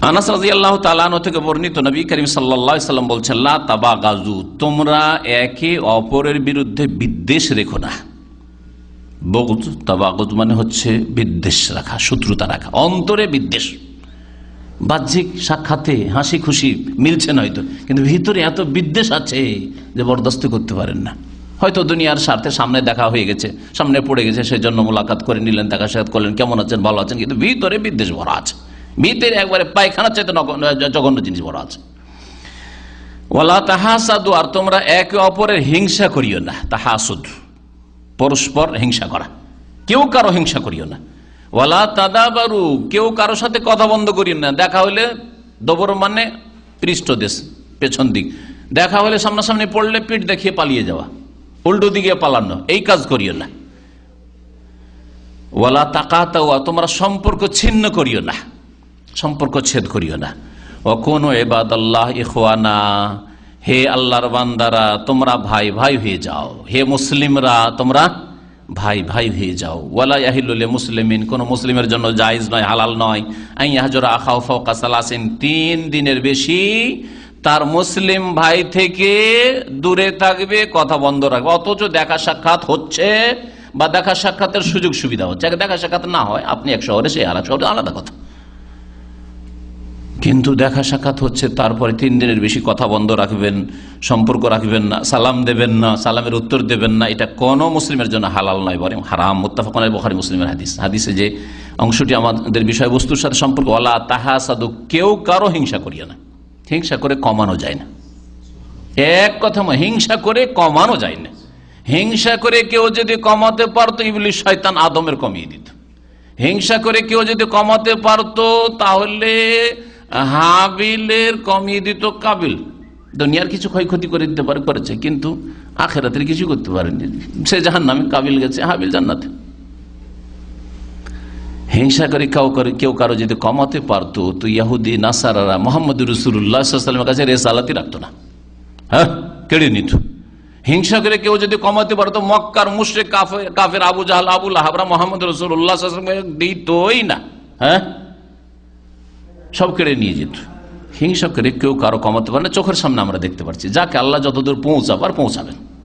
আনাস রাদিয়াল্লাহু তাআলা আনহু থেকে বর্ণিত, নবী করিম সাল্লাল্লাহু আলাইহি ওয়াসাল্লাম বলছেন, লা তাবাগাজু, তোমরা একে অপরের বিরুদ্ধে বিদ্বেষ রেখো না। বগজ, তাবাগুজ মানে হচ্ছে বিদ্বেষ রাখা, শত্রুতা রাখা, অন্তরে বিদ্বেষ। বাহ্যিক সাক্ষাতে হাসি খুশি মিলছে না হয়তো, কিন্তু ভিতরে এত বিদ্বেষ আছে যে বরদাস্ত করতে পারেন না। হয়তো দুনিয়ার স্বার্থে সামনে দেখা হয়ে গেছে, সামনে পড়ে গেছে, সেই জন্য মোলাকাত করে নিলেন, দেখা সাক্ষাৎ করলেন, কেমন আছেন, ভালো আছেন, কিন্তু ভিতরে বিদ্বেষ ভরা আছে, ভিতরে একবারে পায়খানা চাইতে জঘন্য জিনিস ভরা আছে। ওয়ালা তাহাসাদু, আর তোমরা একে অপরের হিংসা করিও না। তাহাসুদ পরস্পর হিংসা করা, কেউ কারো হিংসা করিও না। ওয়ালা তাদাবারু, কেউ কারো সাথে কথা বন্ধ করিও না। দেখা হলে দবর মানে পৃষ্ঠদেশ, পেছন দিক, দেখা হলে সামনাসামনি পড়লে পিঠ দেখিয়ে পালিয়ে যাওয়া, উল্টো দিকে পালানো, এই কাজ করিও না। ওয়ালা তাকাতাওয়া, তোমরা সম্পর্ক ছিন্ন করিও না, সম্পর্ক ছেদ করিও না। ওয়াকুনু ইবাদাল্লাহ ইখওয়ানা, হে আল্লাহর বান্দারা তোমরা ভাই ভাই হয়ে যাও, হে মুসলিমরা তোমরা ভাই ভাই হয়ে যাও। ওয়ালা ইয়াহিল্লু লিমুসলিমিন, কোন মুসলিমের জন্য জায়েজ নয়, হালাল নয়, আন ইয়াহজুরা আখাহু ফাওকা সালাসিন, 3 দিনের বেশি তার মুসলিম ভাই থেকে দূরে থাকবে, কথা বন্ধ রাখবে। অথচ দেখা সাক্ষাৎ হচ্ছে বা দেখা সাক্ষাতের সুযোগ সুবিধা হচ্ছে, দেখা সাক্ষাৎ না হয়, আপনি এক শহরে সে আর এক শহরে, আলাদা কথা, কিন্তু দেখা সাক্ষাৎ হচ্ছে, তারপরে 3 দিনের বেশি কথা বন্ধ রাখবেন, সম্পর্ক রাখবেন না, সালাম দেবেন না, সালামের উত্তর দেবেন না, এটা কোনো মুসলিমের জন্য হালাল নয়, বরং হারাম। মুত্তাফাকুন আলাইহি, বুখারী মুসলিমের হাদিস। হাদিসে যে অংশটি আমাদের বিষয়বস্তুর সাথে সম্পর্ক, ওয়ালা তাহাসাদু, কেউ কারো হিংসা করিও না। হিংসা করে কমানো যায় না, এক কথা, হিংসা করে কমানো যায় না। হিংসা করে কেউ যদি কমাতে পারতো, ইবলিস শয়তান আদমের কমিয়ে দিত। হিংসা করে কেউ যদি কমাতে পারতো, তাহলে হাবিলের কমিয়ে দিত কাবিল। দুনিয়ার কিছু ক্ষয়ক্ষতি করে দিতে পারে, করেছে, কিন্তু আখেরাতের কিছু করতে পারেনি। সে জাহান্নামে, কাবিল গেছে, হাবিল জান্নাতে। হিংসা করে কেউ কারো যদি কমাতে পারতো, তো ইহুদি নাসারারা মুহাম্মদ রাসূলুল্লাহ সাল্লাল্লাহু আলাইহি ওয়াসাল্লামের কাছে রিসালাতই রাখতো না, হ্যাঁ, কেড়ে নিত। হিংসা করে কেউ যদি কমাতে পারতো, মক্কার মুশরিক কাফের আবু জাহল, আবু লাহাবরা মুহাম্মদ রাসূলুল্লাহ সাল্লাল্লাহু আলাইহি ওয়াসাল্লামকে দিতই না, হ্যাঁ, সব কেড়ে নিয়ে যেত। হিংসা করে কেউ কারো কমাতে পারে না। চোখের সামনে আমরা দেখতে পাচ্ছি, যাকে আল্লাহ যতদূর পৌঁছাবার পৌঁছাবেন।